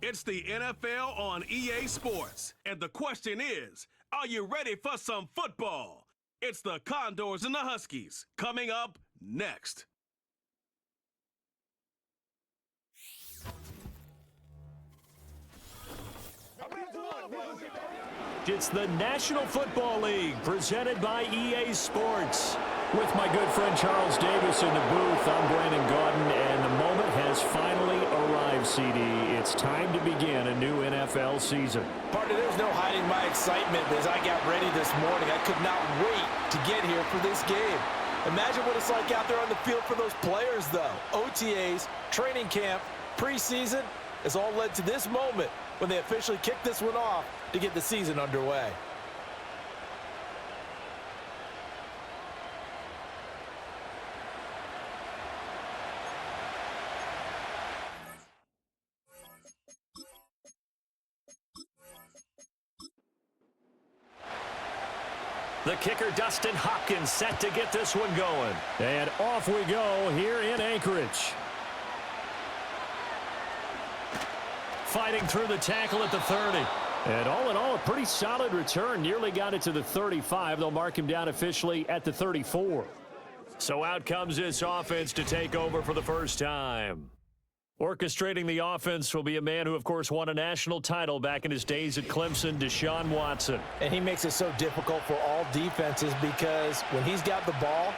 It's the NFL on EA Sports. And the question is, are you ready for some football? It's the Condors and the Huskies coming up next. It's the National Football League presented by EA Sports. With my good friend Charles Davis in the booth, I'm Brandon Gaudin, and the moment has finally arrived, CD. It's time to begin a new NFL season. Partner, there's no hiding my excitement as I got ready this morning. I could not wait to get here for this game. Imagine what it's like out there on the field for those players, though. OTAs, training camp, preseason has all led to this moment when they officially kick this one off to get the season underway. The kicker, Dustin Hopkins, set to get this one going. And off we go here in Anchorage. Fighting through the tackle at the 30. And all in all, a pretty solid return. Nearly got it to the 35. They'll mark him down officially at the 34. So out comes this offense to take over for the first time. Orchestrating the offense will be a man who, of course, won a national title back in his days at Clemson, Deshaun Watson. And he makes it so difficult for all defenses because when he's got the ball,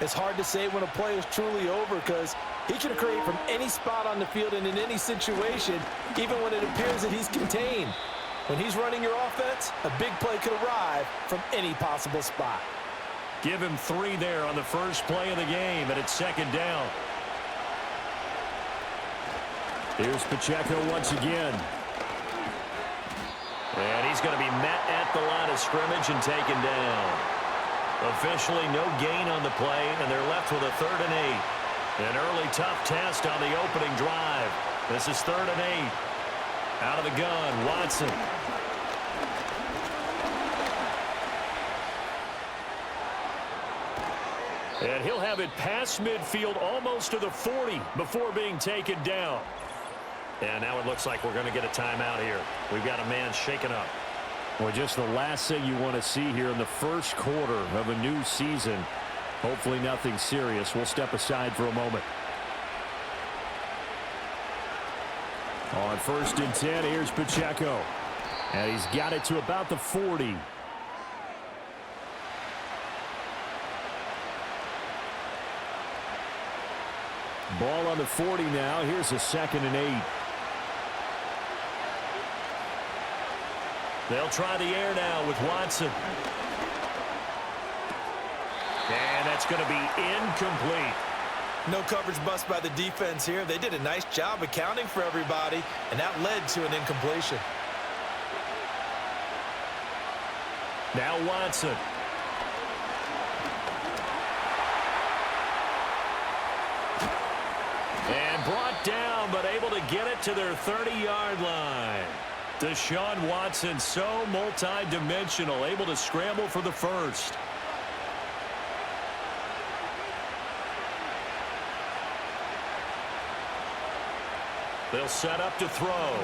it's hard to say when a play is truly over because he can create from any spot on the field and in any situation, even when it appears that he's contained. When he's running your offense, a big play could arrive from any possible spot. Give him 3 there on the first play of the game, and it's second down. Here's Pacheco once again. And he's going to be met at the line of scrimmage and taken down. Officially no gain on the play, and they're left with a 3rd and 8. An early tough test on the opening drive. This is 3rd and 8. Out of the gun, Watson. And he'll have it past midfield almost to the 40 before being taken down. And now it looks like we're going to get a timeout here. We've got a man shaken up. Well, just the last thing you want to see here in the first quarter of a new season. Hopefully nothing serious. We'll step aside for a moment. On 1st and 10, here's Pacheco. And he's got it to about the 40. Ball on the 40 now. Here's a 2nd and 8. They'll try the air now with Watson. And that's going to be incomplete. No coverage bust by the defense here. They did a nice job accounting for everybody, and that led to an incompletion. Now Watson. And brought down, but able to get it to their 30-yard line. Deshaun Watson, so multi-dimensional, able to scramble for the first. They'll set up to throw.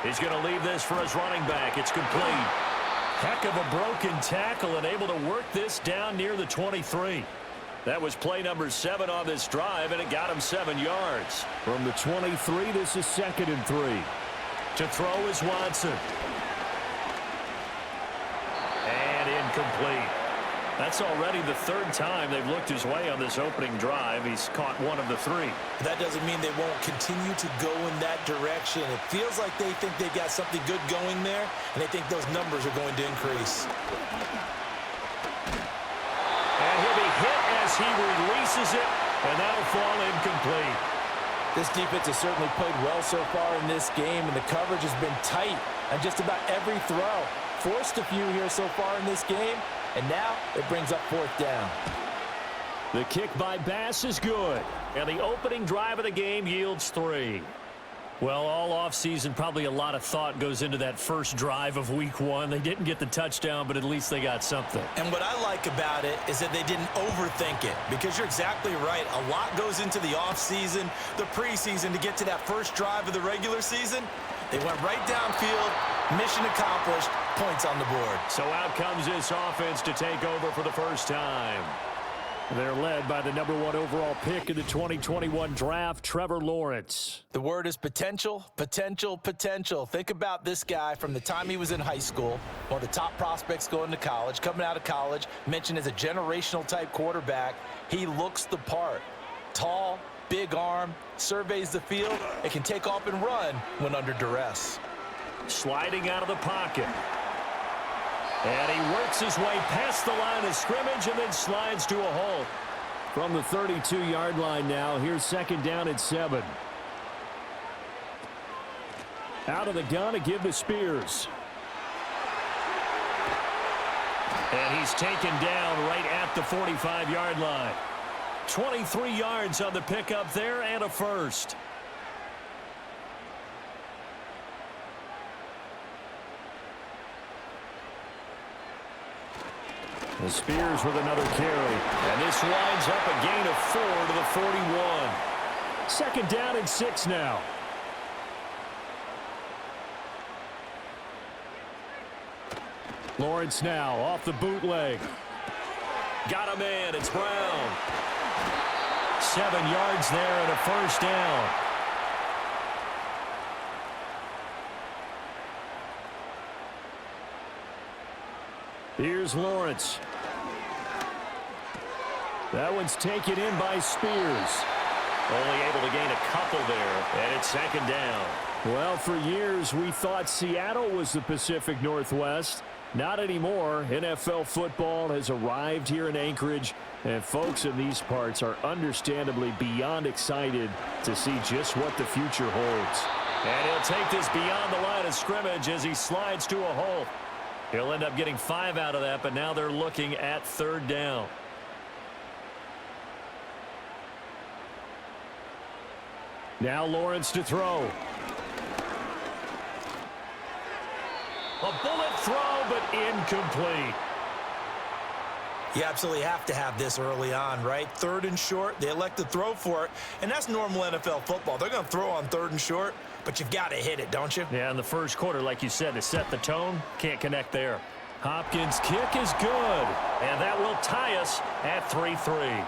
He's going to leave this for his running back. It's complete. Heck of a broken tackle and able to work this down near the 23. That was play number 7 on this drive, and it got him 7 yards. From the 23, this is 2nd and 3. To throw is Watson. And incomplete. That's already the 3rd time they've looked his way on this opening drive. He's caught 1 of the 3. That doesn't mean they won't continue to go in that direction. It feels like they think they've got something good going there, and they think those numbers are going to increase. And he'll be hit as he releases it, and that'll fall incomplete. This defense has certainly played well so far in this game, and the coverage has been tight on just about every throw. Forced a few here so far in this game, and now it brings up 4th down. The kick by Bass is good, and the opening drive of the game yields 3. Well, all offseason, probably a lot of thought goes into that first drive of week one. They didn't get the touchdown, but at least they got something. And what I like about it is that they didn't overthink it, because you're exactly right. A lot goes into the offseason, the preseason, to get to that first drive of the regular season. They went right downfield, mission accomplished, points on the board. So out comes this offense to take over for the first time. They're led by the #1 overall pick in the 2021 draft, Trevor Lawrence. The word is potential, potential, potential. Think about this guy from the time he was in high school, one of the top prospects going to college, coming out of college, mentioned as a generational type quarterback. He looks the part. Tall, big arm, surveys the field, and can take off and run when under duress. Sliding out of the pocket. And he works his way past the line of scrimmage and then slides to a halt. From the 32-yard line now, here's second down at 7. Out of the gun to give to Spears. And he's taken down right at the 45-yard line. 23 yards on the pickup there and a first. And Spears with another carry. And this winds up a gain of 4 to the 41. Second down and 6 now. Lawrence now off the bootleg. Got him in. It's Brown. 7 yards there and a first down. Here's Lawrence. That one's taken in by Spears. Only able to gain a couple there, and it's second down. Well, for years we thought Seattle was the Pacific Northwest. Not anymore. NFL football has arrived here in Anchorage, and folks in these parts are understandably beyond excited to see just what the future holds. And he'll take this beyond the line of scrimmage as he slides to a hole. He'll end up getting 5 out of that, but now they're looking at third down. Now Lawrence to throw. A bullet throw, but incomplete. You absolutely have to have this early on, right? Third and short, they elect to throw for it, and that's normal NFL football. They're going to throw on third and short, but you've got to hit it, don't you? Yeah, in the first quarter, like you said, to set the tone, can't connect there. Hopkins' kick is good, and that will tie us at 3-3.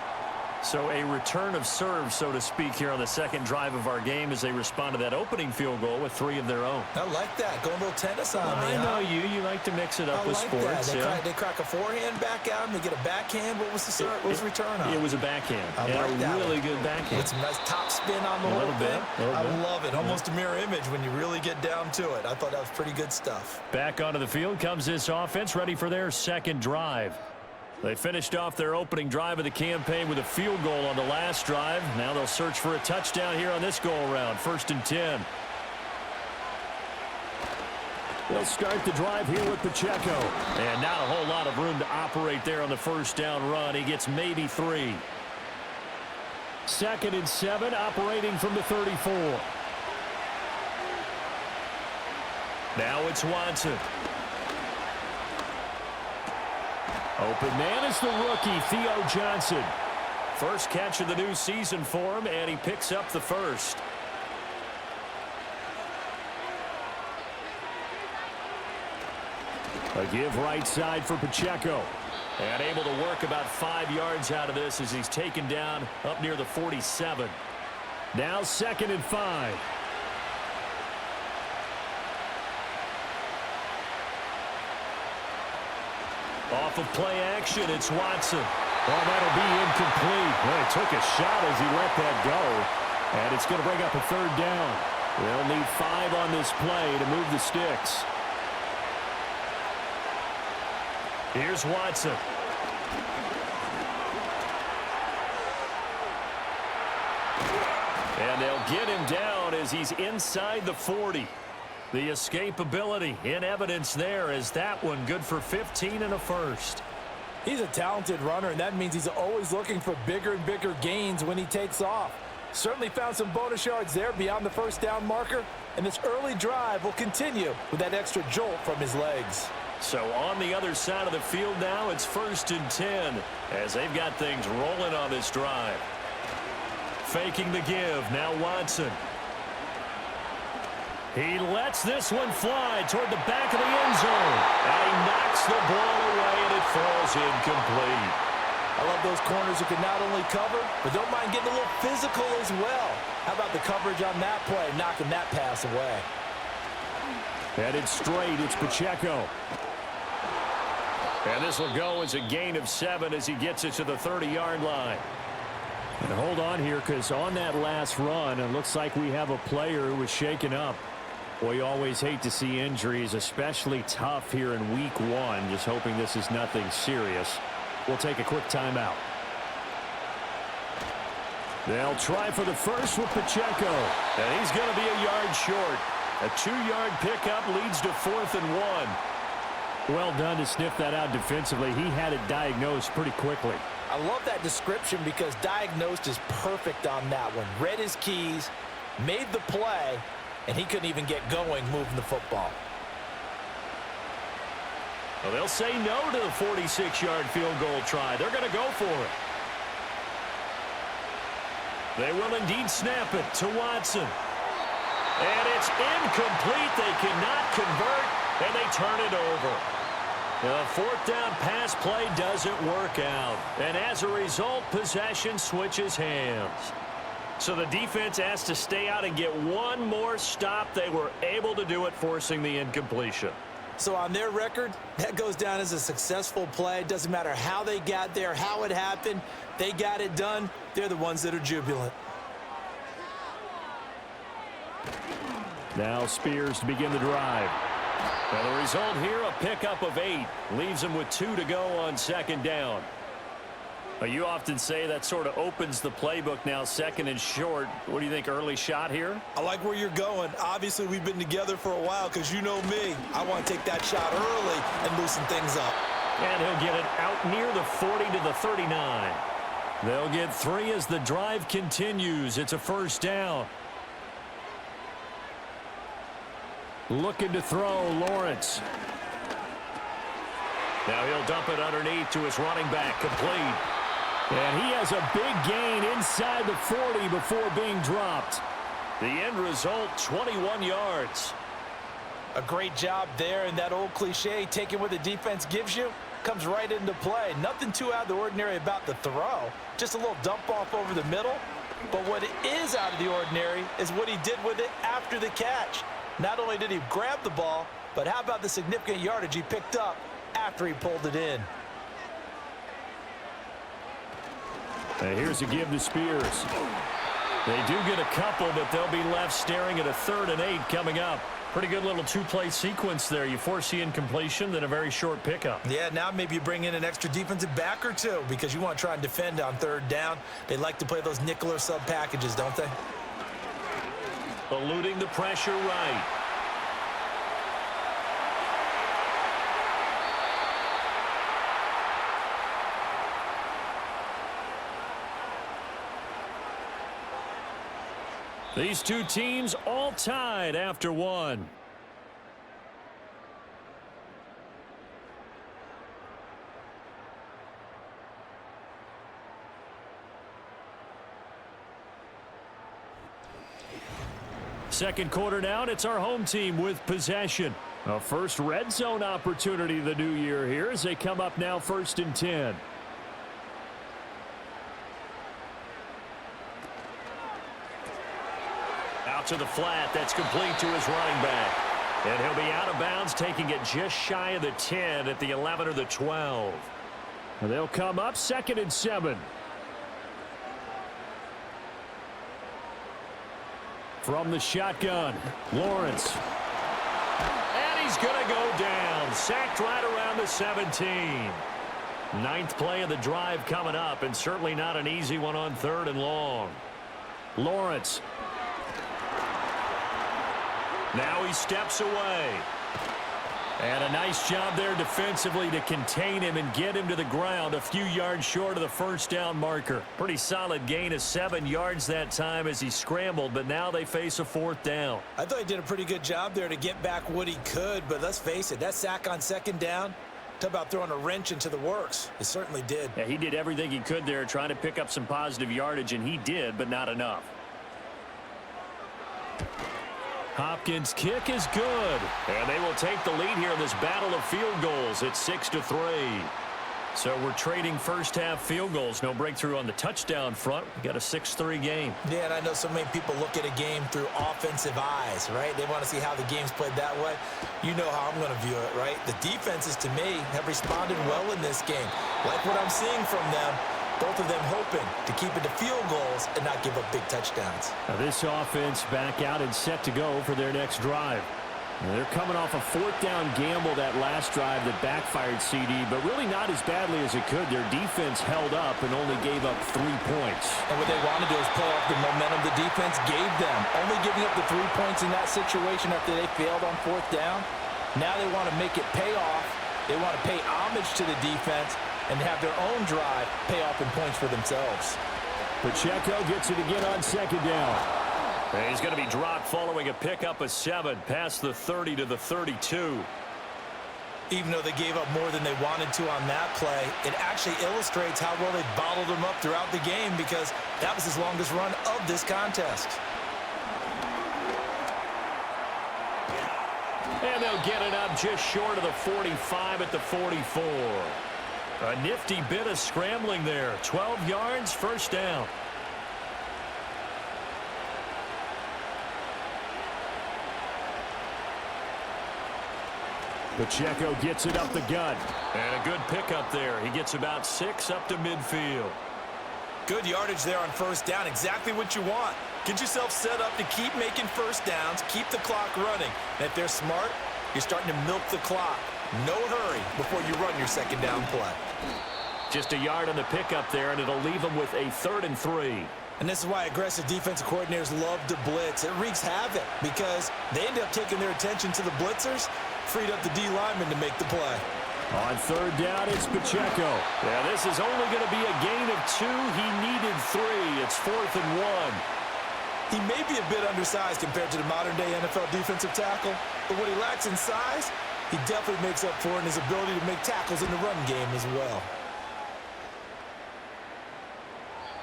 So a return of serve, so to speak, here on the second drive of our game as they respond to that opening field goal with 3 of their own. I like that. Going a little tennis on me. I know you. You like to mix it up with sports. They crack a forehand back out, and they get a backhand. What was the return on? It was a backhand. I like that. Really good backhand. With some nice top spin on the whole thing. I love it. Almost a mirror image when you really get down to it. I thought that was pretty good stuff. Back onto the field comes this offense, ready for their second drive. They finished off their opening drive of the campaign with a field goal on the last drive. Now they'll search for a touchdown here on this go-around. 1st and 10. They'll start the drive here with Pacheco. And not a whole lot of room to operate there on the first down run. He gets maybe 3. 2nd and 7, operating from the 34. Now it's Watson. Open man is the rookie, Theo Johnson. First catch of the new season for him, and he picks up the first. A give right side for Pacheco. And able to work about 5 yards out of this as he's taken down up near the 47. Now 2nd and 5. Off of play action, it's Watson. Oh, that'll be incomplete. Well, he took a shot as he let that go. And it's going to bring up a 3rd down. They'll need 5 on this play to move the sticks. Here's Watson. And they'll get him down as he's inside the 40. The escapability in evidence there as that one good for 15 and a first. He's a talented runner, and that means he's always looking for bigger and bigger gains when he takes off. Certainly found some bonus yards there beyond the first down marker, and this early drive will continue with that extra jolt from his legs. So on the other side of the field now, it's 1st and 10 as they've got things rolling on this drive. Faking the give, now Watson. He lets this one fly toward the back of the end zone. And he knocks the ball away, and it falls incomplete. I love those corners who can not only cover, but don't mind getting a little physical as well. How about the coverage on that play, knocking that pass away? Headed straight, it's Pacheco. And this will go as a gain of 7 as he gets it to the 30-yard line. And hold on here, because on that last run, it looks like we have a player who was shaken up. Well, you always hate to see injuries, especially tough here in week 1. Just hoping this is nothing serious. We'll take a quick timeout. They'll try for the first with Pacheco. And he's going to be a yard short. A 2-yard pickup leads to 4th and 1. Well done to sniff that out defensively. He had it diagnosed pretty quickly. I love that description because diagnosed is perfect on that one. Read his keys, made the play, and he couldn't even get going moving the football. Well, they'll say no to the 46-yard field goal try. They're going to go for it. They will indeed snap it to Watson. And it's incomplete. They cannot convert, and they turn it over. The 4th down pass play doesn't work out. And as a result, possession switches hands. So the defense has to stay out and get one more stop. They were able to do it, forcing the incompletion. So on their record, that goes down as a successful play. It doesn't matter how they got there, how it happened. They got it done. They're the ones that are jubilant. Now Spears to begin the drive. And the result here, a pickup of 8. Leaves them with 2 to go on 2nd down. Well, you often say that sort of opens the playbook now, 2nd and short. What do you think, early shot here? I like where you're going. Obviously, we've been together for a while because you know me. I want to take that shot early and loosen things up. And he'll get it out near the 40 to the 39. They'll get 3 as the drive continues. It's a 1st down. Looking to throw, Lawrence. Now he'll dump it underneath to his running back, complete. And he has a big gain inside the 40 before being dropped. The end result, 21 yards. A great job there, and that old cliche, taking what the defense gives you, comes right into play. Nothing too out of the ordinary about the throw. Just a little dump off over the middle. But what is out of the ordinary is what he did with it after the catch. Not only did he grab the ball, but how about the significant yardage he picked up after he pulled it in. And here's a give to Spears. They do get a couple, but they'll be left staring at a 3rd and 8 coming up. Pretty good little 2-play sequence there. You force the incompletion, then a very short pickup. Yeah, now maybe you bring in an extra defensive back or 2 because you want to try and defend on 3rd down. They like to play those nickel or sub packages, don't they? Eluding the pressure right. These two teams all tied after 1. Second quarter now, and it's our home team with possession. A first red zone opportunity the new year here as they come up now 1st and 10. Out to the flat, that's complete to his running back. And he'll be out of bounds, taking it just shy of the 10 at the 11 or the 12. And they'll come up 2nd and 7. From the shotgun, Lawrence. And he's going to go down. Sacked right around the 17. 9th play of the drive coming up, and certainly not an easy one on 3rd and long. Lawrence. Now he steps away. And a nice job there defensively to contain him and get him to the ground a few yards short of the first down marker. Pretty solid gain of 7 yards that time as he scrambled, but now they face a 4th down. I thought he did a pretty good job there to get back what he could, but let's face it, that sack on 2nd down, talk about throwing a wrench into the works. It certainly did. Yeah, he did everything he could there trying to pick up some positive yardage, and he did, but not enough. Hopkins' kick is good, and they will take the lead here in this battle of field goals. It's 6-3. So we're trading first-half field goals. No breakthrough on the touchdown front. We got a 6-3 game. Yeah, and I know so many people look at a game through offensive eyes, right? They want to see how the game's played that way. You know how I'm going to view it, right? The defenses, to me, have responded well in this game. Like what I'm seeing from them, both of them hoping to keep it to field goals and not give up big touchdowns. Now this offense back out and set to go for their next drive. They're coming off a 4th down gamble that last drive that backfired CD, but really not as badly as it could. Their defense held up and only gave up 3 points. And what they want to do is play off the momentum the defense gave them. Only giving up the 3 points in that situation after they failed on 4th down. Now they want to make it pay off. They want to pay homage to the defense and have their own drive pay off in points for themselves. Pacheco gets it again on 2nd down. And he's going to be dropped following a pickup of 7 past the 30 to the 32. Even though they gave up more than they wanted to on that play, it actually illustrates how well they bottled them up throughout the game because that was his longest run of this contest. And they'll get it up just short of the 45 at the 44. A nifty bit of scrambling there. 12 yards, first down. Pacheco gets it up the gut. And a good pickup there. He gets about 6 up to midfield. Good yardage there on 1st down. Exactly what you want. Get yourself set up to keep making 1st downs, keep the clock running. And if they're smart, you're starting to milk the clock. No hurry before you run your 2nd down play. Just a yard on the pickup there, and it'll leave them with a 3rd and 3. And this is why aggressive defensive coordinators love to blitz. It wreaks havoc because they end up taking their attention to the blitzers, freed up the D lineman to make the play. On 3rd down, it's Pacheco. Yeah, this is only going to be a gain of 2. He needed 3. It's 4th and 1. He may be a bit undersized compared to the modern-day NFL defensive tackle, but what he lacks in size, he definitely makes up for in his ability to make tackles in the run game as well.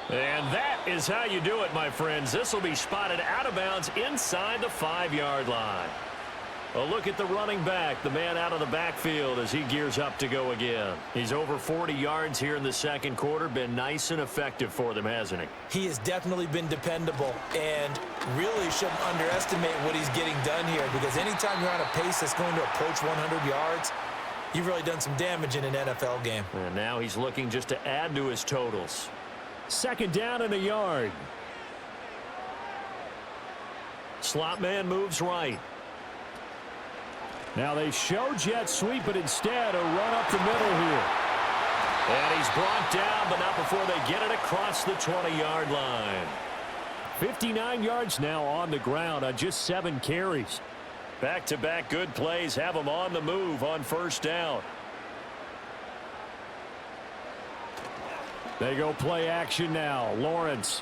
And that is how you do it, my friends. This will be spotted out of bounds inside the 5-yard line. A look at the running back, the man out of the backfield as he gears up to go again. He's over 40 yards here in the 2nd quarter. Been nice and effective for them, hasn't he? He has definitely been dependable and really shouldn't underestimate what he's getting done here because anytime you're on a pace that's going to approach 100 yards, you've really done some damage in an NFL game. And now he's looking just to add to his totals. 2nd down and a yard. Slot man moves right. Now they show jet sweep, but instead a run up the middle here. And he's brought down, but not before they get it across the 20-yard line. 59 yards now on the ground on just 7 carries. Back-to-back good plays have him on the move on 1st down. They go play action now. Lawrence.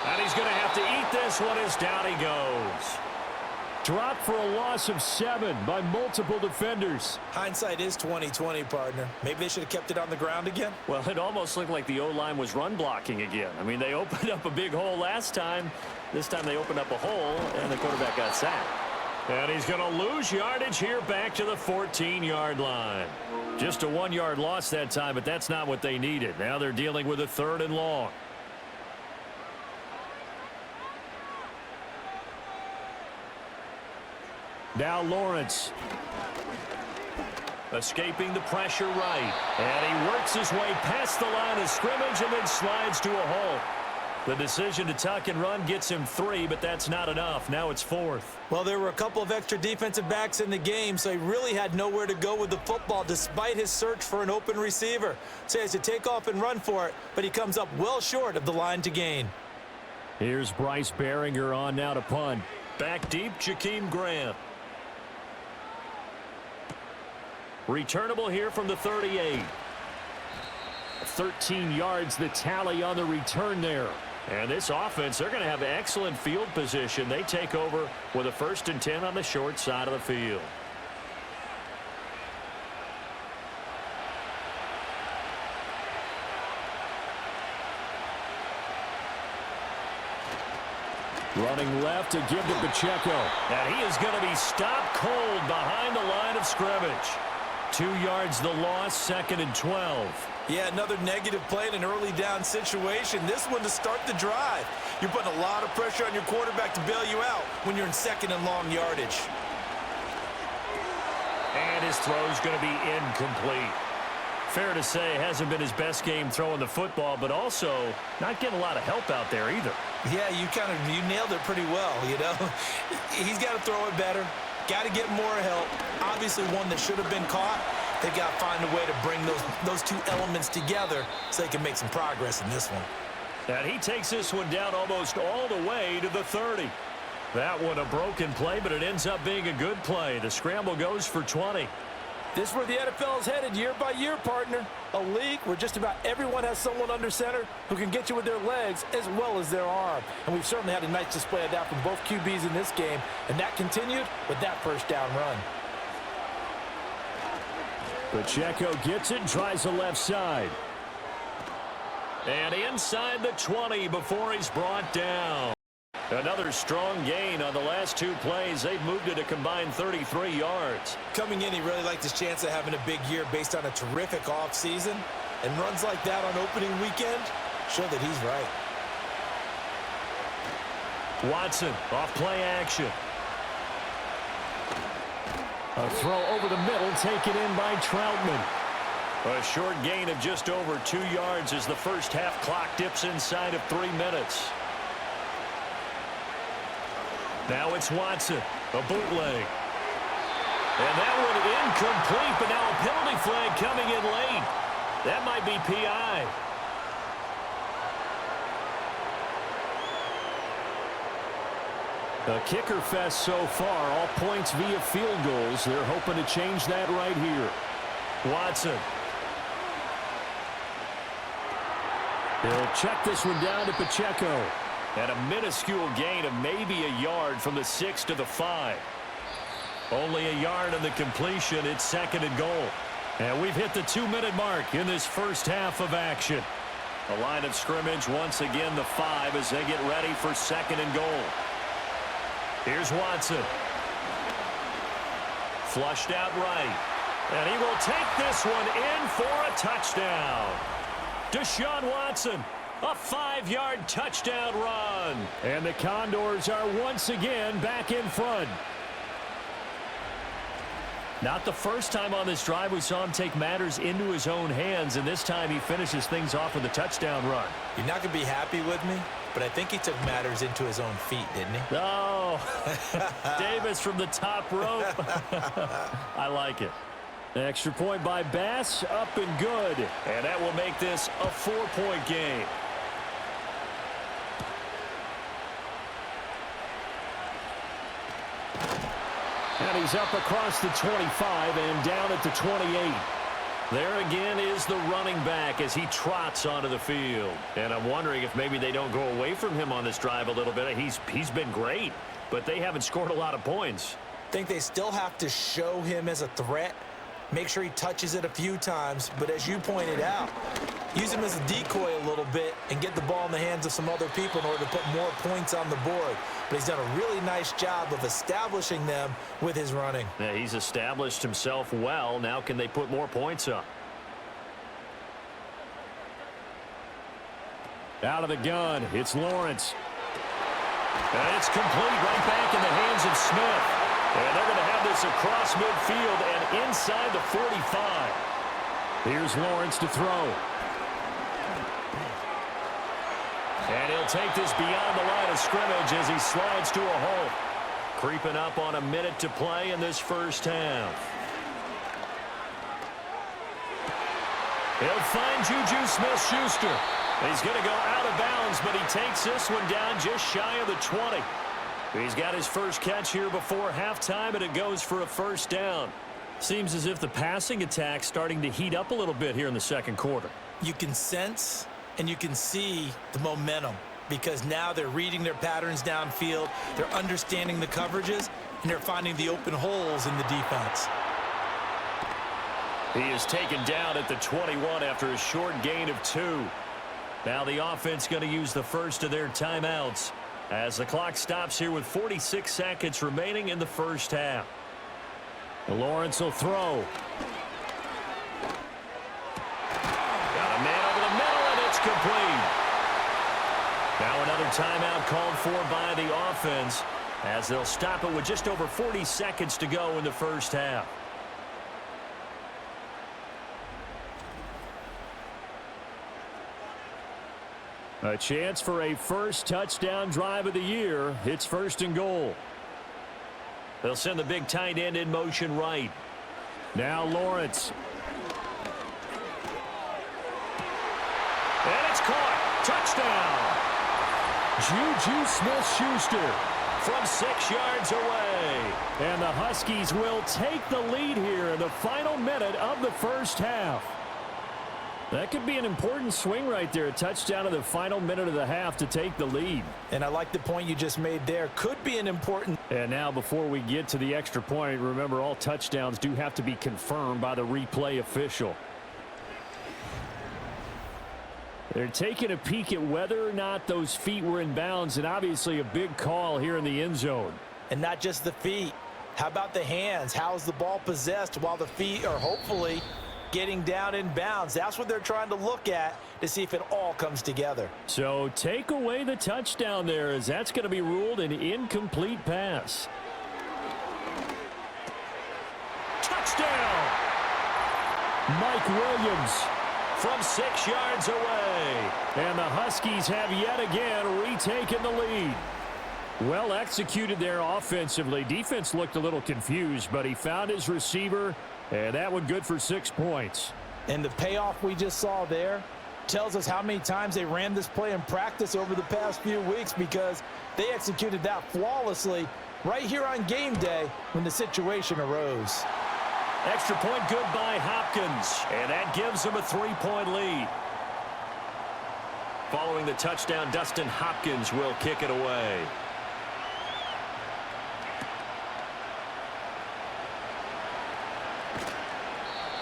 And he's going to have to eat this one as down he goes. Dropped for a loss of 7 by multiple defenders. Hindsight is 20/20, partner. Maybe they should have kept it on the ground again. Well, it almost looked like the O-line was run blocking again. I mean, they opened up a big hole last time. This time they opened up a hole, and the quarterback got sacked. And he's going to lose yardage here back to the 14-yard line. Just a 1-yard loss that time, but that's not what they needed. Now they're dealing with a 3rd and long. Now Lawrence. Escaping the pressure right. And he works his way past the line of scrimmage and then slides to a halt. The decision to tuck and run gets him 3, but that's not enough. Now it's 4th. Well, there were a couple of extra defensive backs in the game, so he really had nowhere to go with the football despite his search for an open receiver. So he has to take off and run for it, but he comes up well short of the line to gain. Here's Bryce Behringer on now to punt. Back deep, Jakeem Grant. Returnable here from the 38. 13 yards the tally on the return there. And this offense, they're going to have excellent field position. They take over with a 1st and 10 on the short side of the field. Running left to give to Pacheco. And he is going to be stopped cold behind the line of scrimmage. 2 yards the loss, 2nd and 12. Yeah, another negative play in an early down situation. This one to start the drive. You're putting a lot of pressure on your quarterback to bail you out when you're in 2nd and long yardage. And his throw is going to be incomplete. Fair to say, hasn't been his best game throwing the football, but also not getting a lot of help out there either. Yeah, you nailed it pretty well, you know. He's got to throw it better. Got to get more help. Obviously one that should have been caught. They've got to find a way to bring those two elements together so they can make some progress in this one. And he takes this one down almost all the way to the 30. That one a broken play, but it ends up being a good play. The scramble goes for 20. This is where the NFL is headed year by year, partner. A league where just about everyone has someone under center who can get you with their legs as well as their arm. And we've certainly had a nice display of that from both QBs in this game. And that continued with that 1st down run. Pacheco gets it and tries the left side. And inside the 20 before he's brought down. Another strong gain on the last 2 plays. They've moved it a combined 33 yards. Coming in, he really liked his chance of having a big year based on a terrific offseason. And runs like that on opening weekend show that he's right. Watson off play action. A throw over the middle, taken in by Troutman. A short gain of just over 2 yards as the first half clock dips inside of 3 minutes. Now it's Watson, a bootleg. And that one incomplete, but now a penalty flag coming in late. That might be PI. A kicker fest so far, all points via field goals. They're hoping to change that right here. Watson. They'll check this one down to Pacheco. And a minuscule gain of maybe a yard from the 6 to the 5. Only a yard on the completion. It's 2nd and goal. And we've hit the 2-minute mark in this first half of action. The line of scrimmage once again the 5 as they get ready for 2nd and goal. Here's Watson. Flushed out right. And he will take this one in for a touchdown. Deshaun Watson. A 5-yard touchdown run. And the Condors are once again back in front. Not the first time on this drive we saw him take matters into his own hands, and this time he finishes things off with a touchdown run. You're not going to be happy with me, but I think he took matters into his own feet, didn't he? Oh, Davis from the top rope. I like it. Extra point by Bass, up and good. And that will make this a 4-point game. And he's up across the 25 and down at the 28. There again is the running back as he trots onto the field. And I'm wondering if maybe they don't go away from him on this drive a little bit. He's been great, but they haven't scored a lot of points. Think they still have to show him as a threat. Make sure he touches it a few times, but as you pointed out, use him as a decoy a little bit and get the ball in the hands of some other people in order to put more points on the board. But he's done a really nice job of establishing them with his running. Yeah, he's established himself well. Now can they put more points up? Out of the gun, it's Lawrence. And it's complete right back in the hands of Smith. And they're going to have this across midfield and inside the 45. Here's Lawrence to throw. And he'll take this beyond the line of scrimmage as he slides to a halt. Creeping up on a minute to play in this first half. He'll find Juju Smith-Schuster. He's going to go out of bounds, but he takes this one down just shy of the 20. He's got his first catch here before halftime, and it goes for a first down. Seems as if the passing attack's starting to heat up a little bit here in the second quarter. You can sense and you can see the momentum because now they're reading their patterns downfield, they're understanding the coverages, and they're finding the open holes in the defense. He is taken down at the 21 after a short gain of 2. Now the offense going to use the first of their timeouts as the clock stops here with 46 seconds remaining in the first half. Lawrence will throw. Got a man over the middle, and it's complete. Now another timeout called for by the offense as they'll stop it with just over 40 seconds to go in the first half. A chance for a first touchdown drive of the year. It's 1st and goal. They'll send the big tight end in motion right. Now Lawrence. And it's caught. Touchdown. Juju Smith-Schuster from 6 yards away. And the Huskies will take the lead here in the final minute of the first half. That could be an important swing right there. A touchdown in the final minute of the half to take the lead. And I like the point you just made there. Could be an important. And now before we get to the extra point, remember all touchdowns do have to be confirmed by the replay official. They're taking a peek at whether or not those feet were in bounds, and obviously a big call here in the end zone. And not just the feet. How about the hands? How's the ball possessed while the feet are hopefully getting down in bounds? That's what they're trying to look at to see if it all comes together. So take away the touchdown there, as that's going to be ruled an incomplete pass. Touchdown! Mike Williams from 6 yards away. And the Huskies have yet again retaken the lead. Well executed there offensively. Defense looked a little confused, but he found his receiver, and that one good for 6 points. And the payoff we just saw there tells us how many times they ran this play in practice over the past few weeks, because they executed that flawlessly right here on game day when the situation arose. Extra point good by Hopkins, and that gives them a 3-point lead. Following the touchdown, Dustin Hopkins will kick it away.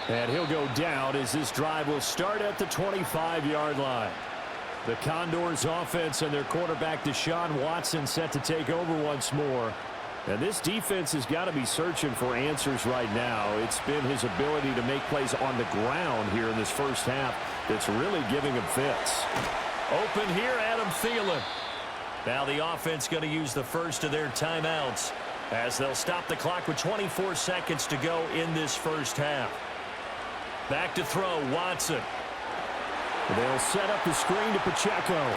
And he'll go down as this drive will start at the 25-yard line. The Condors offense and their quarterback Deshaun Watson set to take over once more. And this defense has got to be searching for answers right now. It's been his ability to make plays on the ground here in this first half that's really giving him fits. Open here, Adam Thielen. Now the offense going to use the first of their timeouts as they'll stop the clock with 24 seconds to go in this first half. Back to throw, Watson. They'll set up the screen to Pacheco.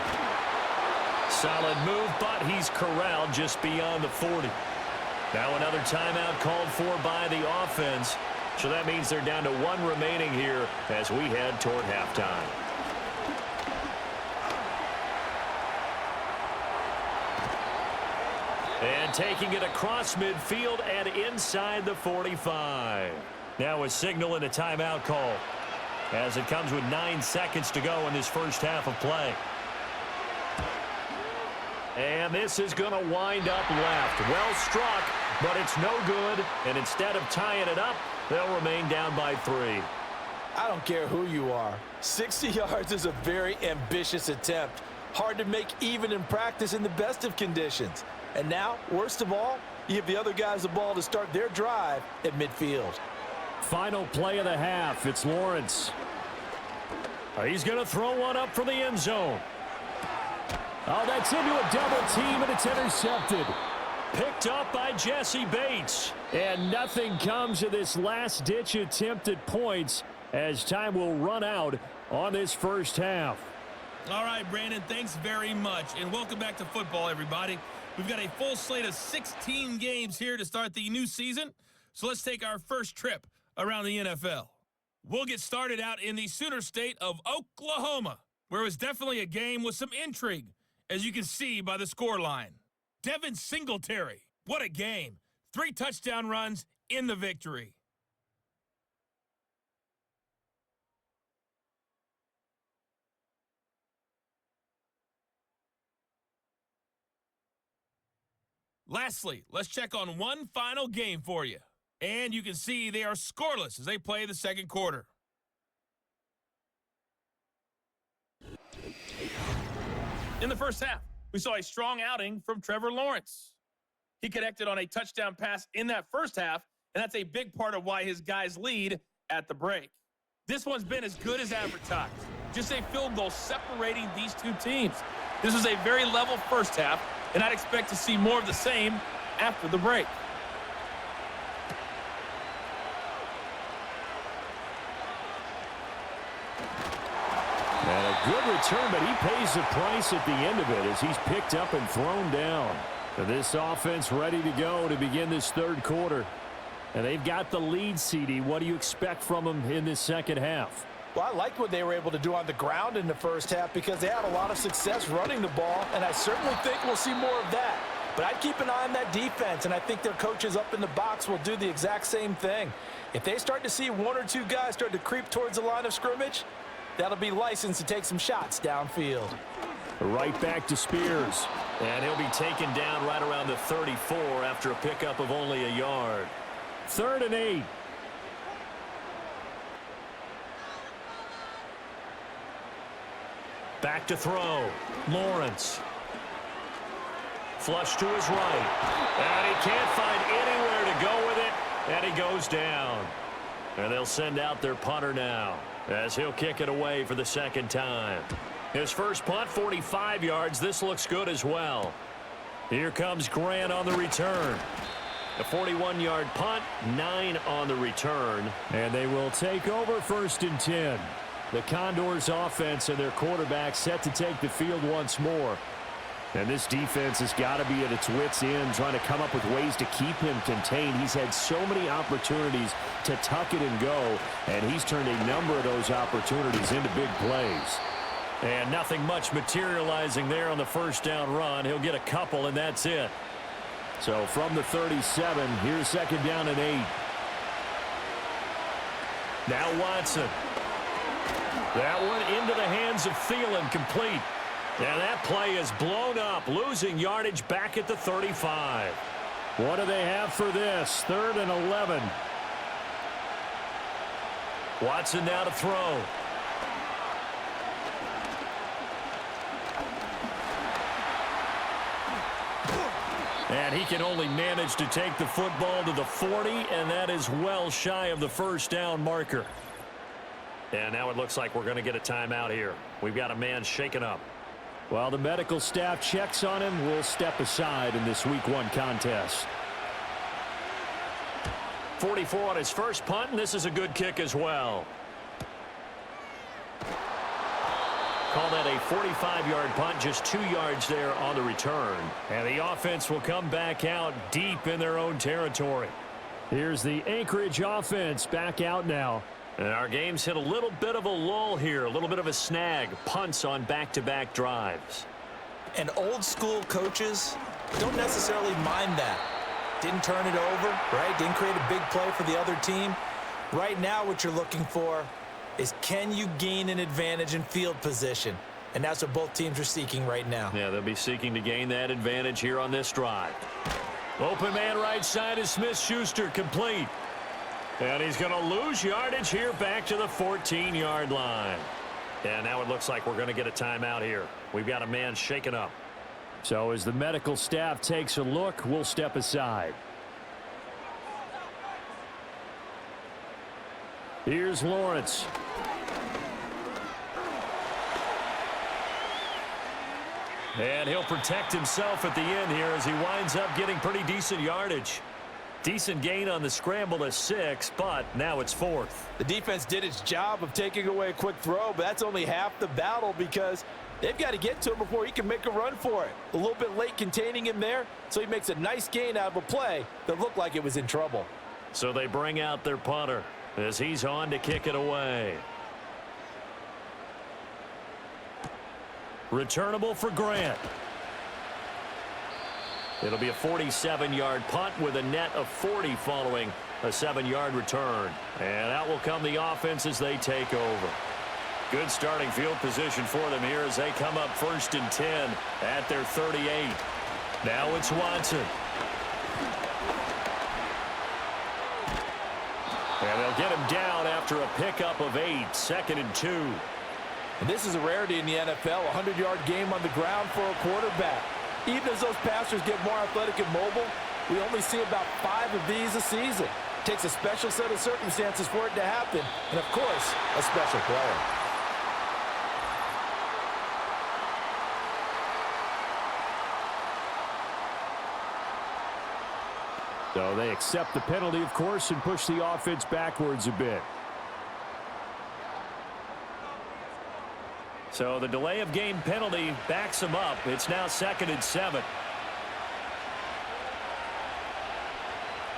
Solid move, but he's corralled just beyond the 40. Now another timeout called for by the offense. So that means they're down to 1 remaining here as we head toward halftime. And taking it across midfield and inside the 45. Now a signal and a timeout call as it comes with 9 seconds to go in this first half of play. And this is going to wind up left. Well struck, but it's no good. And instead of tying it up, they'll remain down by 3. I don't care who you are. 60 yards is a very ambitious attempt. Hard to make even in practice in the best of conditions. And now, worst of all, you give the other guys the ball to start their drive at midfield. Final play of the half. It's Lawrence. He's going to throw one up from the end zone. Oh, that's into a double team, and it's intercepted. Picked up by Jesse Bates. And nothing comes of this last-ditch attempt at points as time will run out on this first half. All right, Brandon, thanks very much. And welcome back to football, everybody. We've got a full slate of 16 games here to start the new season. So let's take our first trip around the NFL. We'll get started out in the Sooner state of Oklahoma, where it was definitely a game with some intrigue, as you can see by the scoreline. Devin Singletary, what a game. 3 touchdown runs in the victory. Lastly, let's check on one final game for you. And you can see they are scoreless as they play the second quarter. In the first half, we saw a strong outing from Trevor Lawrence. He connected on a touchdown pass in that first half, and that's a big part of why his guys lead at the break. This one's been as good as advertised. Just a field goal separating these two teams. This was a very level first half, and I'd expect to see more of the same after the break. And a good return, but he pays the price at the end of it as he's picked up and thrown down. And this offense ready to go to begin this third quarter. And they've got the lead, CD. What do you expect from them in this second half? Well, I liked what they were able to do on the ground in the first half because they had a lot of success running the ball, and I certainly think we'll see more of that. But I'd keep an eye on that defense, and I think their coaches up in the box will do the exact same thing. If they start to see one or two guys start to creep towards the line of scrimmage, that'll be licensed to take some shots downfield. Right back to Spears. And he'll be taken down right around the 34 after a pickup of only a yard. 3rd and 8. Back to throw. Lawrence. Flush to his right. And he can't find anywhere to go with it. And he goes down. And they'll send out their punter now as he'll kick it away for the second time. His first punt, 45 yards. This looks good as well. Here comes Grant on the return. A 41-yard punt, 9 on the return. And they will take over 1st and 10. The Condors offense and their quarterback set to take the field once more. And this defense has got to be at its wits' end, trying to come up with ways to keep him contained. He's had so many opportunities to tuck it and go, and he's turned a number of those opportunities into big plays. And nothing much materializing there on the first down run. He'll get a couple, and that's it. So from the 37, here's 2nd down and 8. Now Watson. That one into the hands of Thielen, complete. And that play is blown up, losing yardage back at the 35. What do they have for this? 3rd and 11. Watson now to throw. And he can only manage to take the football to the 40, and that is well shy of the first down marker. And now it looks like we're going to get a timeout here. We've got a man shaken up. Well, the medical staff checks on him. We'll step aside in this Week 1 contest. 44 on his first punt, and this is a good kick as well. Call that a 45-yard punt, just 2 yards there on the return. And the offense will come back out deep in their own territory. Here's the Anchorage offense back out now. And our game's hit a little bit of a lull here, a little bit of a snag. Punts on back-to-back drives. And old-school coaches don't necessarily mind that. Didn't turn it over, right? Didn't create a big play for the other team. Right now what you're looking for is, can you gain an advantage in field position? And that's what both teams are seeking right now. Yeah, they'll be seeking to gain that advantage here on this drive. Open man right side is Smith-Schuster, complete. And he's going to lose yardage here back to the 14-yard line. And now it looks like we're going to get a timeout here. We've got a man shaken up. So as the medical staff takes a look, we'll step aside. Here's Lawrence. And he'll protect himself at the end here as he winds up getting pretty decent yardage. Decent gain on the scramble to 6, but now it's 4th. The defense did its job of taking away a quick throw, but that's only half the battle because they've got to get to him before he can make a run for it. A little bit late containing him there, so he makes a nice gain out of a play that looked like it was in trouble. So they bring out their punter as he's on to kick it away. Returnable for Grant. It'll be a 47-yard punt with a net of 40 following a 7-yard return. And out will come the offense as they take over. Good starting field position for them here as they come up 1st and 10 at their 38. Now it's Watson. And they'll get him down after a pickup of 8, 2nd and 2. And this is a rarity in the NFL, a 100-yard game on the ground for a quarterback. Even as those passers get more athletic and mobile, we only see about 5 of these a season. It takes a special set of circumstances for it to happen, and of course, a special player. So they accept the penalty, of course, and push the offense backwards a bit. So the delay of game penalty backs him up. It's now 2nd and 7.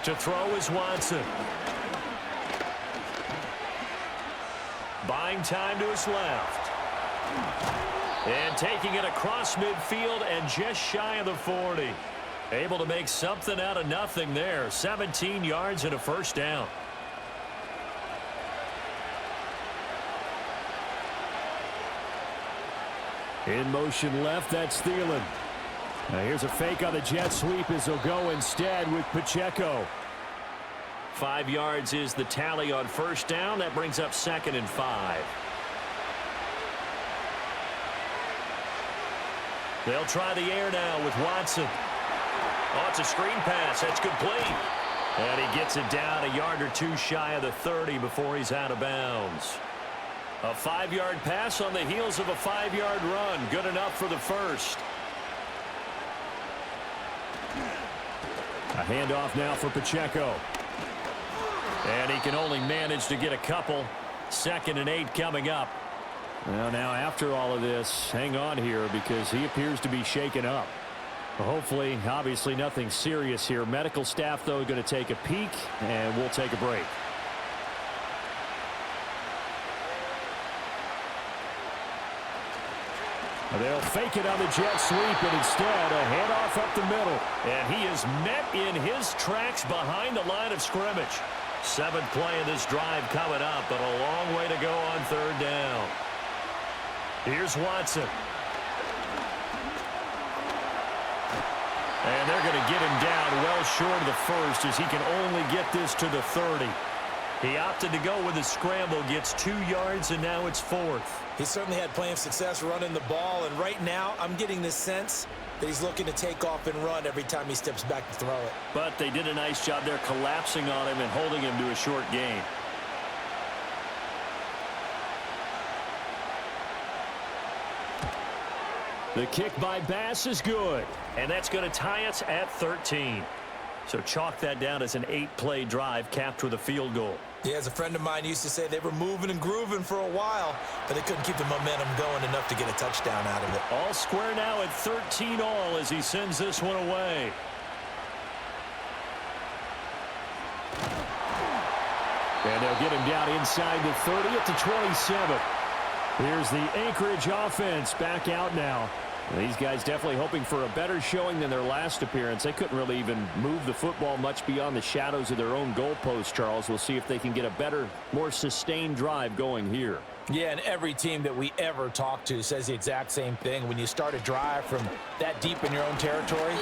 To throw is Watson. Buying time to his left. And taking it across midfield and just shy of the 40. Able to make something out of nothing there. 17 yards and a first down. In motion left, that's Thielen. Now here's a fake on the jet sweep as he'll go instead with Pacheco. 5 yards is the tally on first down. That brings up 2nd and 5. They'll try the air now with Watson. Oh, it's a screen pass. That's complete. And he gets it down a yard or two shy of the 30 before he's out of bounds. A 5-yard pass on the heels of a 5-yard run. Good enough for the first. A handoff now for Pacheco. And he can only manage to get a couple. 2nd and 8 coming up. Well, now after all of this, hang on here because he appears to be shaken up. Well, hopefully, obviously nothing serious here. Medical staff, though, going to take a peek, and we'll take a break. They'll fake it on the jet sweep, and instead a handoff up the middle. And he is met in his tracks behind the line of scrimmage. 7th play of this drive coming up, but a long way to go on 3rd down. Here's Watson. And they're going to get him down well short of the first as he can only get this to the 30. He opted to go with a scramble, gets 2 yards, and now it's 4th. He certainly had plenty of success running the ball, and right now I'm getting this sense that he's looking to take off and run every time he steps back to throw it. But they did a nice job there collapsing on him and holding him to a short gain. The kick by Bass is good. And that's going to tie us at 13. So chalk that down as an 8-play drive capped with a field goal. Yeah, as a friend of mine used to say, they were moving and grooving for a while, but they couldn't keep the momentum going enough to get a touchdown out of it. All square now at 13 all as he sends this one away. And they'll get him down inside the 30 at the 27. Here's the Anchorage offense back out now. These guys definitely hoping for a better showing than their last appearance. They couldn't really even move the football much beyond the shadows of their own goalpost, Charles. We'll see if they can get a better, more sustained drive going here. Yeah, and every team that we ever talk to says the exact same thing. When you start a drive from that deep in your own territory,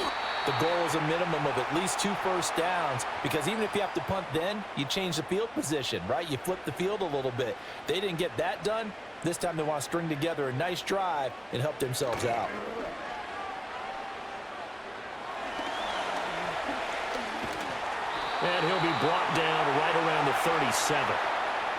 the goal is a minimum of at least 2 first downs, because even if you have to punt then, you change the field position, right? You flip the field a little bit. They didn't get that done. This time they want to string together a nice drive and help themselves out. And he'll be brought down right around the 37.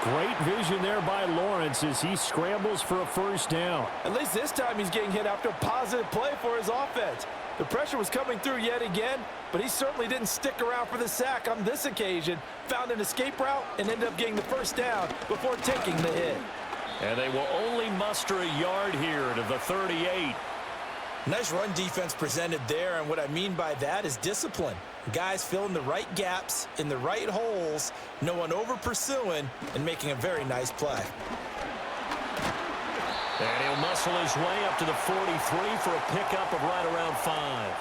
Great vision there by Lawrence as he scrambles for a first down. At least this time he's getting hit after a positive play for his offense. The pressure was coming through yet again, but he certainly didn't stick around for the sack on this occasion. Found an escape route and ended up getting the first down before taking the hit. And they will only muster a yard here to the 38. Nice run defense presented there, and what I mean by that is discipline. Guys filling the right gaps in the right holes, no one over pursuing, and making a very nice play. And he'll muscle his way up to the 43 for a pickup of right around 5.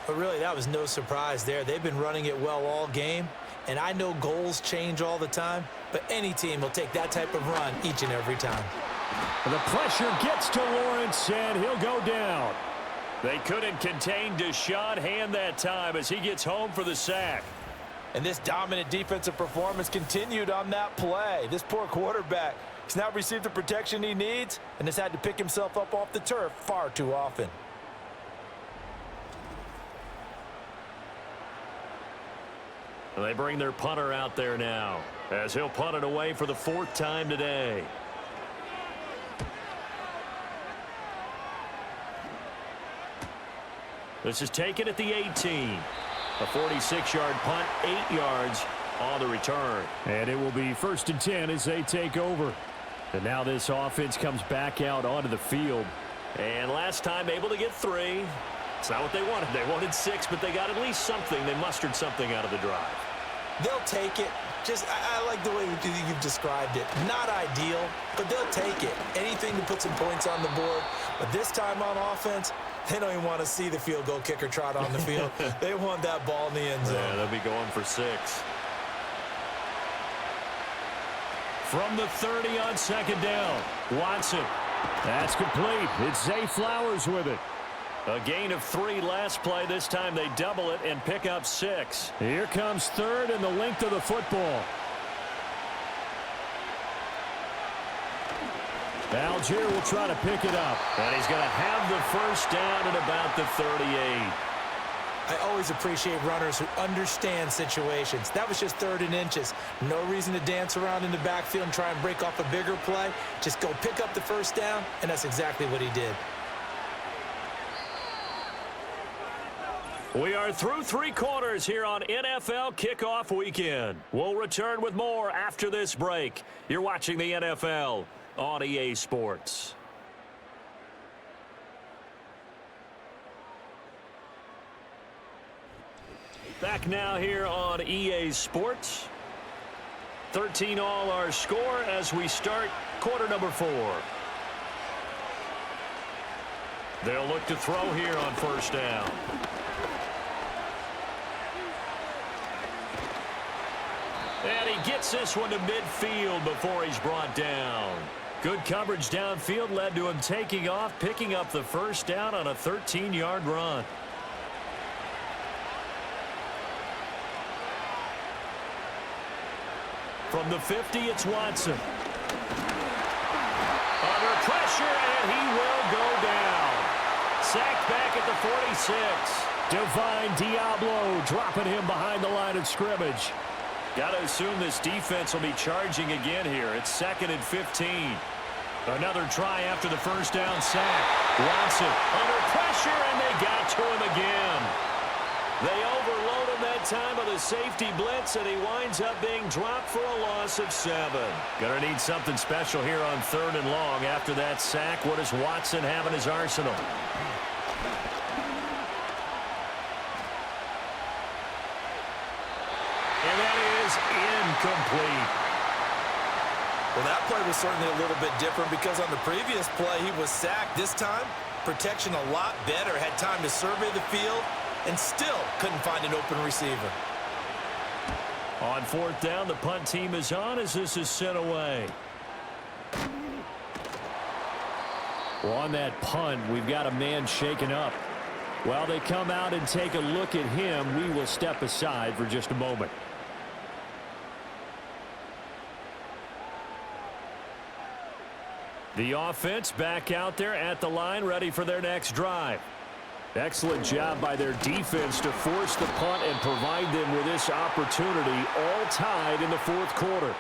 But really, that was no surprise there. They've been running it well all game, and I know goals change all the time, but any team will take that type of run each and every time. The pressure gets to Lawrence, and he'll go down. They couldn't contain Deshaun Hand that time as he gets home for the sack. And this dominant defensive performance continued on that play. This poor quarterback has now received the protection he needs and has had to pick himself up off the turf far too often. They bring their punter out there now as he'll punt it away for the 4th time today. This is taken at the 18. A 46-yard punt, 8 yards on the return. And it will be 1st and 10 as they take over. And now this offense comes back out onto the field. And last time able to get 3. It's not what they wanted. They wanted 6, but they got at least something. They mustered something out of the drive. They'll take it. I like the way you've described it. Not ideal, but they'll take it. Anything to put some points on the board. But this time on offense, they don't even want to see the field goal kicker trot on the field. They want that ball in the end zone. Yeah, they'll be going for 6. From the 30 on 2nd down, Watson. That's complete. It's Zay Flowers with it. A gain of 3 last play. This time they double it and pick up 6. Here comes 3rd and the length of the football. Algier will try to pick it up. And he's going to have the 1st down at about the 38. I always appreciate runners who understand situations. That was just 3rd and inches. No reason to dance around in the backfield and try and break off a bigger play. Just go pick up the 1st down, and that's exactly what he did. We are through 3 quarters here on NFL Kickoff Weekend. We'll return with more after this break. You're watching the NFL on EA Sports. Back now here on EA Sports. 13 all our score as we start quarter number 4. They'll look to throw here on 1st down. And he gets this one to midfield before he's brought down. Good coverage downfield led to him taking off, picking up the 1st down on a 13-yard run. From the 50, it's Watson. Under pressure, and he will go down. Sacked back at the 46. Divine Diablo dropping him behind the line of scrimmage. Got to assume this defense will be charging again here. It's 2nd and 15. Another try after the 1st down sack. Watson under pressure, and they got to him again. They overload him that time with a safety blitz, and he winds up being dropped for a loss of 7. Gonna need something special here on 3rd and long. After that sack, what does Watson have in his arsenal? And that is incomplete. Well, that play was certainly a little bit different because on the previous play, he was sacked. This time, protection a lot better. Had time to survey the field and still couldn't find an open receiver. On 4th down, the punt team is on as this is sent away. Well, on that punt, we've got a man shaken up. While they come out and take a look at him, we will step aside for just a moment. The offense back out there at the line, ready for their next drive. Excellent job by their defense to force the punt and provide them with this opportunity, all tied in the 4th quarter.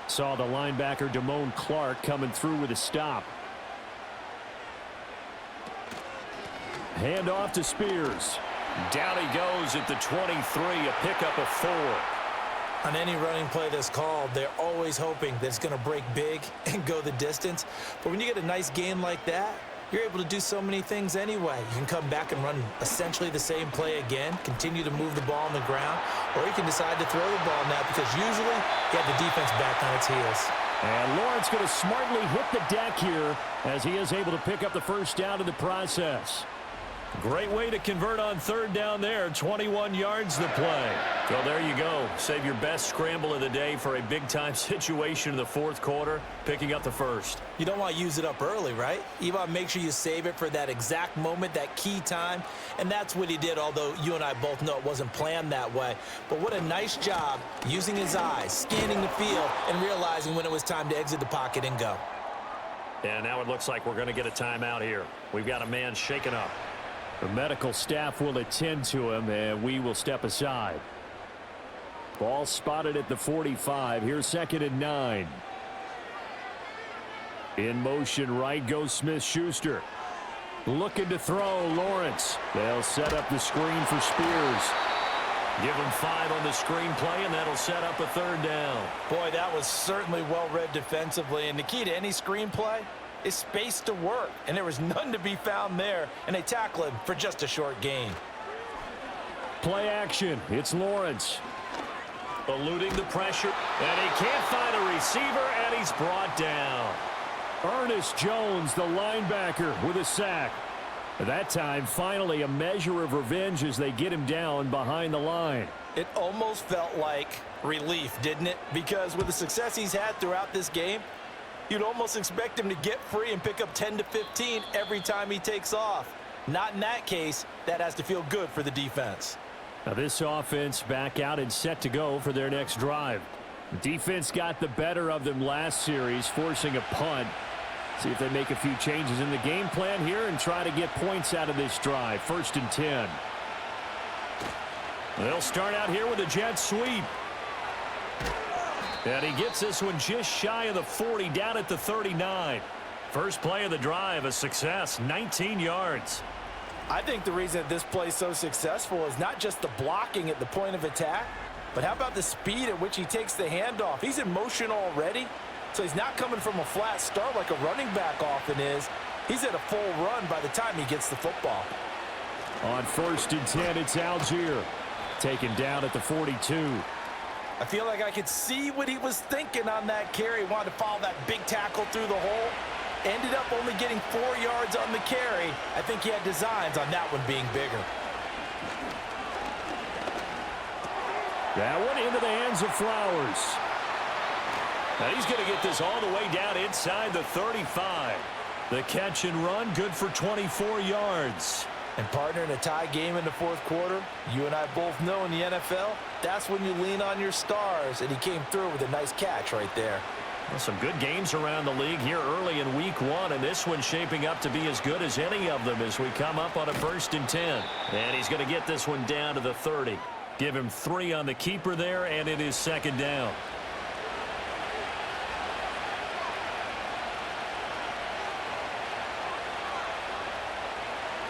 Saw the linebacker Damone Clark coming through with a stop. Hand off to Spears. Down he goes at the 23, a pickup of 4. On any running play that's called, they're always hoping that it's going to break big and go the distance. But when you get a nice gain like that, you're able to do so many things anyway. You can come back and run essentially the same play again, continue to move the ball on the ground, or you can decide to throw the ball now because usually you have the defense back on its heels. And Lawrence going to smartly hit the deck here as he is able to pick up the 1st down in the process. Great way to convert on third down there. 21 yards to play. So there you go. Save your best scramble of the day for a big-time situation in the fourth quarter, picking up the first. You don't want to use it up early, right? You want to make sure you save it for that exact moment, that key time. And that's what he did, although you and I both know it wasn't planned that way. But what a nice job using his eyes, scanning the field, and realizing when it was time to exit the pocket and go. And now it looks like we're going to get a timeout here. We've got a man shaken up. The medical staff will attend to him, and we will step aside. Ball spotted at the 45. Here's 2nd and 9. In motion right goes Smith-Schuster. Looking to throw, Lawrence. They'll set up the screen for Spears. Give him 5 on the screen play, and that'll set up a third down. Boy, that was certainly well-read defensively. And the key to any screen play is space to work. And there was none to be found there. And they tackle him for just a short gain. Play action. It's Lawrence. Eluding the pressure. And he can't find a receiver, and he's brought down. Ernest Jones, the linebacker, with a sack. At that time, finally a measure of revenge as they get him down behind the line. It almost felt like relief, didn't it? Because with the success he's had throughout this game, you'd almost expect him to get free and pick up 10 to 15 every time he takes off. Not in that case. That has to feel good for the defense. Now this offense back out and set to go for their next drive. The defense got the better of them last series, forcing a punt. See if they make a few changes in the game plan here and try to get points out of this drive. 1st and 10. They'll start out here with a jet sweep. And he gets this one just shy of the 40, down at the 39. First play of the drive, a success, 19 yards. I think the reason that this play is so successful is not just the blocking at the point of attack, but how about the speed at which he takes the handoff? He's in motion already, so he's not coming from a flat start like a running back often is. He's at a full run by the time he gets the football. On 1st and 10, it's Algier. Taken down at the 42. I feel like I could see what he was thinking on that carry. Wanted to follow that big tackle through the hole. Ended up only getting 4 yards on the carry. I think he had designs on that one being bigger. That one into the hands of Flowers. Now he's going to get this all the way down inside the 35. The catch and run, good for 24 yards. And partner, in a tie game in the fourth quarter, you and I both know in the NFL, that's when you lean on your stars. And he came through with a nice catch right there. Well, some good games around the league here early in week 1, and this one's shaping up to be as good as any of them as we come up on a 1st and 10. And he's going to get this one down to the 30. Give him 3 on the keeper there, and it is 2nd down.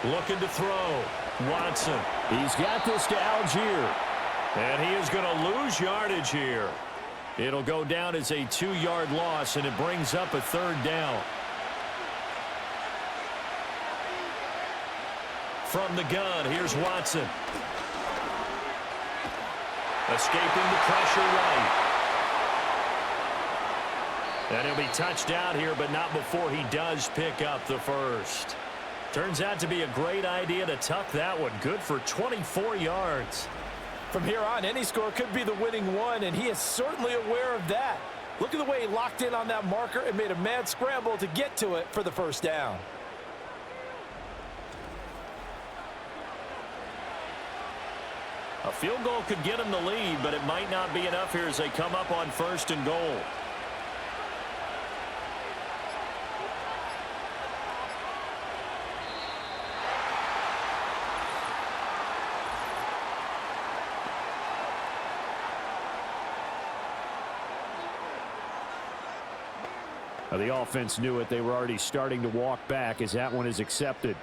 Looking to throw. Watson. He's got this to Algier. And he is going to lose yardage here. It'll go down as a 2-yard loss, and it brings up a 3rd down. From the gun, here's Watson. Escaping the pressure right. And he'll be touched out here, but not before he does pick up the first. Turns out to be a great idea to tuck that one. Good for 24 yards. From here on, any score could be the winning one, and he is certainly aware of that. Look at the way he locked in on that marker and made a mad scramble to get to it for the first down. A field goal could get him the lead, but it might not be enough here as they come up on 1st and goal. The offense knew it. They were already starting to walk back as that one is accepted.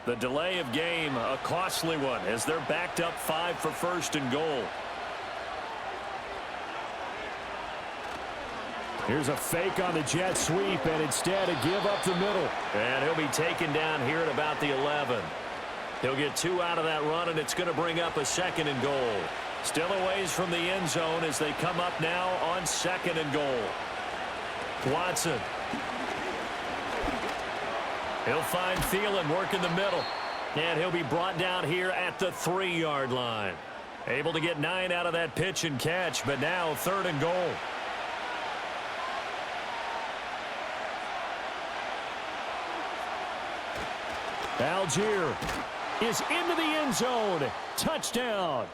The delay of game, a costly one, as they're backed up 5 for 1st and goal. Here's a fake on the jet sweep, and instead a give up the middle. And he'll be taken down here at about the 11. He'll get 2 out of that run, and it's going to bring up a 2nd and goal. Still a ways from the end zone as they come up now on 2nd and goal. Watson. He'll find Thielen working the middle. And he'll be brought down here at the 3-yard line. Able to get 9 out of that pitch and catch, but now 3rd and goal. Algier is into the end zone. Touchdown.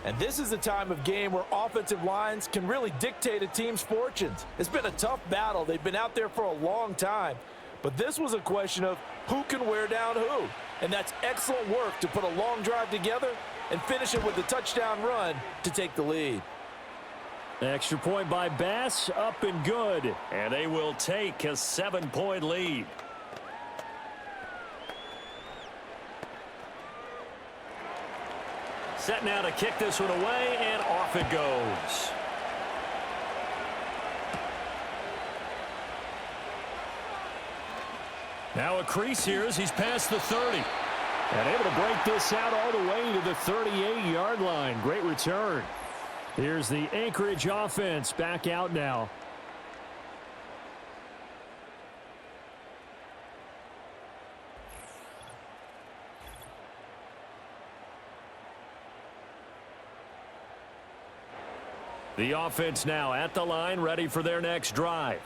And this is a time of game where offensive lines can really dictate a team's fortunes. It's been a tough battle. They've been out there for a long time. But this was a question of who can wear down who. And that's excellent work to put a long drive together and finish it with a touchdown run to take the lead. Extra point by Bass, up and good. And they will take a 7-point lead. Set now to kick this one away, and off it goes. Now a crease here as he's past the 30. And able to break this out all the way to the 38-yard line. Great return. Here's the Anchorage offense back out now. The offense now at the line, ready for their next drive.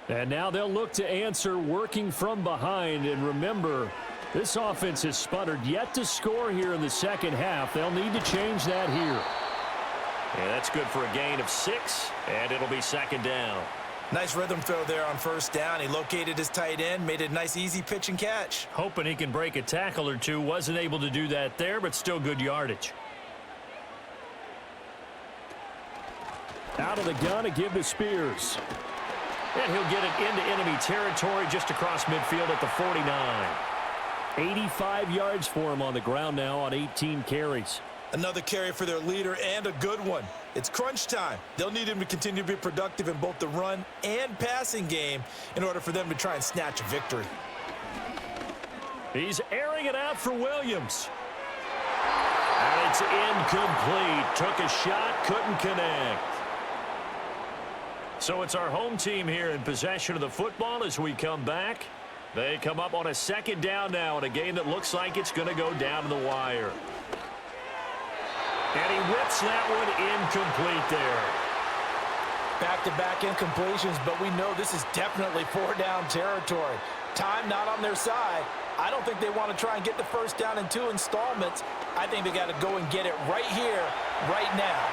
And now they'll look to answer working from behind. And remember, this offense has sputtered yet to score here in the second half. They'll need to change that here. And that's good for a gain of 6, and it'll be 2nd down. Nice rhythm throw there on 1st down. He located his tight end, made it a nice easy pitch and catch. Hoping he can break a tackle or two. Wasn't able to do that there, but still good yardage. Out of the gun to give to Spears. And he'll get it into enemy territory just across midfield at the 49. 85 yards for him on the ground now on 18 carries. Another carry for their leader and a good one. It's crunch time. They'll need him to continue to be productive in both the run and passing game in order for them to try and snatch a victory. He's airing it out for Williams. And it's incomplete. Took a shot, couldn't connect. So it's our home team here in possession of the football as we come back. They come up on a 2nd down now in a game that looks like it's going to go down to the wire. And he whips that one incomplete there. Back-to-back incompletions, but we know this is definitely 4-down territory. Time not on their side. I don't think they want to try and get the 1st down in 2 installments. I think they got to go and get it right here, right now.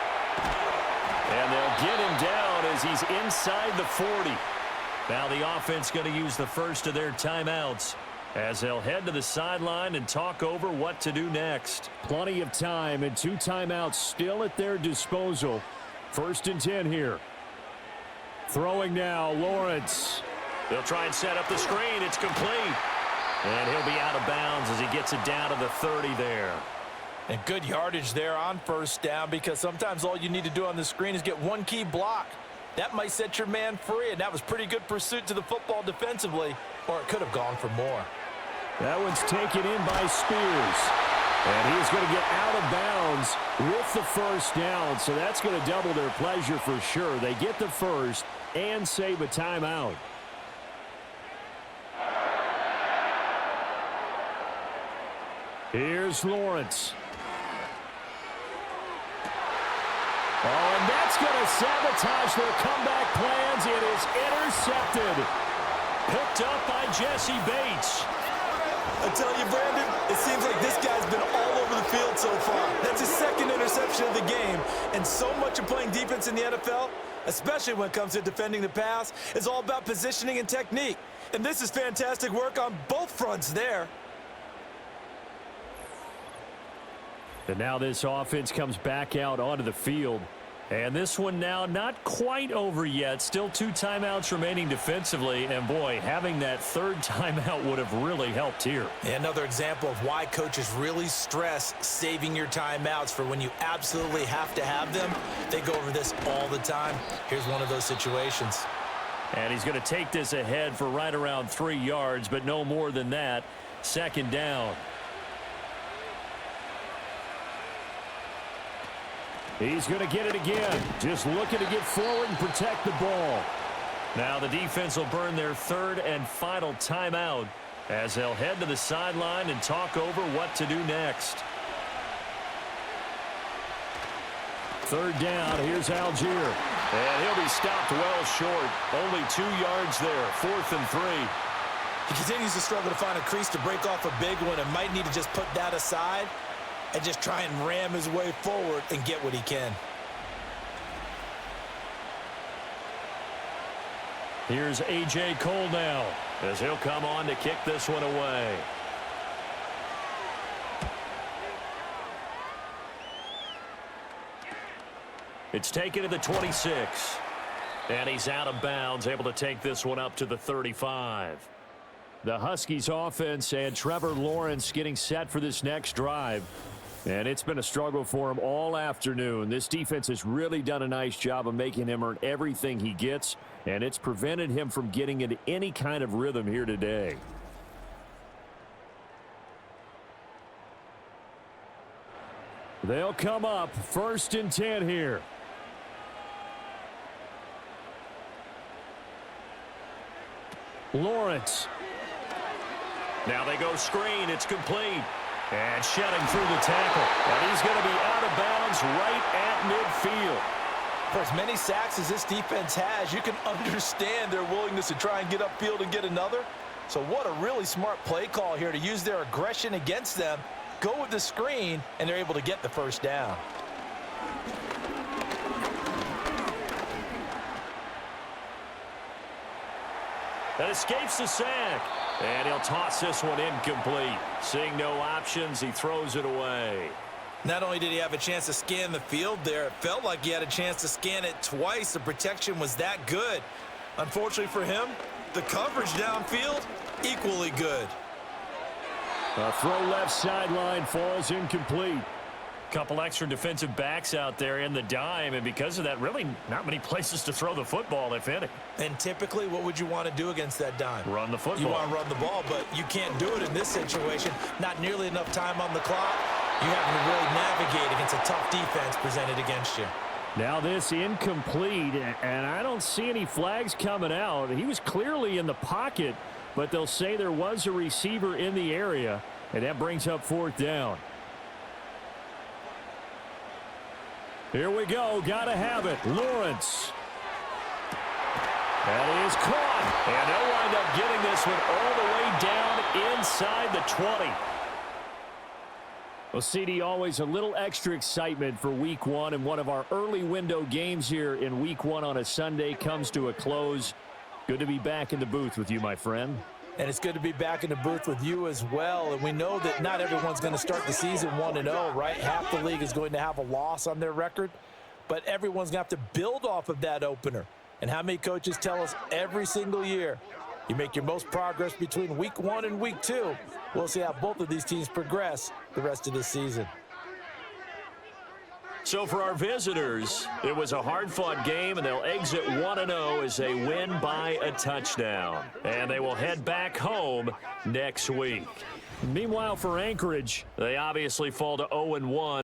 And they'll get him down as he's inside the 40. Now the offense going to use the first of their timeouts as they'll head to the sideline and talk over what to do next. Plenty of time and 2 timeouts still at their disposal. 1st and 10 here. Throwing now, Lawrence. They'll try and set up the screen. It's complete. And he'll be out of bounds as he gets it down to the 30 there. And good yardage there on 1st down, because sometimes all you need to do on the screen is get one key block. That might set your man free, and that was pretty good pursuit to the football defensively, or it could have gone for more. That one's taken in by Spears. And he's going to get out of bounds with the 1st down, so that's going to double their pleasure for sure. They get the 1st and save a timeout. Here's Lawrence. Oh, and that's going to sabotage their comeback plans. It is intercepted. Picked up by Jesse Bates. I tell you, Brandon, it seems like this guy's been all over the field so far. That's his 2nd interception of the game. And so much of playing defense in the NFL, especially when it comes to defending the pass, is all about positioning and technique. And this is fantastic work on both fronts there. And now this offense comes back out onto the field. And this one now not quite over yet. Still 2 timeouts remaining defensively. And, boy, having that 3rd timeout would have really helped here. Another example of why coaches really stress saving your timeouts for when you absolutely have to have them. They go over this all the time. Here's one of those situations. And he's going to take this ahead for right around 3 yards, but no more than that. 2nd down. He's going to get it again. Just looking to get forward and protect the ball. Now the defense will burn their third and final timeout as they'll head to the sideline and talk over what to do next. Third down, here's Algier. And he'll be stopped well short. Only 2 yards there, 4th and 3. He continues to struggle to find a crease to break off a big one and might need to just put that aside and just try and ram his way forward and get what he can. Here's A.J. Cole now as he'll come on to kick this one away. It's taken to the 26. And he's out of bounds, able to take this one up to the 35. The Huskies offense and Trevor Lawrence getting set for this next drive. And it's been a struggle for him all afternoon. This defense has really done a nice job of making him earn everything he gets, and it's prevented him from getting into any kind of rhythm here today. They'll come up 1st and 10 here. Lawrence. Now they go screen. It's complete. And shedding through the tackle. And he's going to be out of bounds right at midfield. For as many sacks as this defense has, you can understand their willingness to try and get upfield and get another. So what a really smart play call here to use their aggression against them, go with the screen, and they're able to get the first down. That escapes the sack. And he'll toss this one incomplete. Seeing no options, he throws it away. Not only did he have a chance to scan the field there, it felt like he had a chance to scan it twice. The protection was that good. Unfortunately for him, the coverage downfield, equally good. A throw left sideline, falls incomplete. Couple extra defensive backs out there in the dime, and because of that, really not many places to throw the football, if any. And typically, what would you want to do against that dime? Run the football. You want to run the ball, but you can't do it in this situation. Not nearly enough time on the clock. You have to really navigate against a tough defense presented against you. Now this incomplete, and I don't see any flags coming out. He was clearly in the pocket, but they'll say there was a receiver in the area, and that brings up 4th down. Here we go. Got to have it. Lawrence. That is caught. And they'll wind up getting this one all the way down inside the 20. Well, CD, always a little extra excitement for Week 1, and one of our early window games here in Week 1 on a Sunday comes to a close. Good to be back in the booth with you, my friend. And it's good to be back in the booth with you as well. And we know that not everyone's going to start the season 1-0, right? Half the league is going to have a loss on their record. But everyone's going to have to build off of that opener. And how many coaches tell us every single year, you make your most progress between Week 1 and Week 2. We'll see how both of these teams progress the rest of this season. So for our visitors, it was a hard-fought game, and they'll exit 1-0 as they win by a touchdown. And they will head back home next week. Meanwhile, for Anchorage, they obviously fall to 0-1.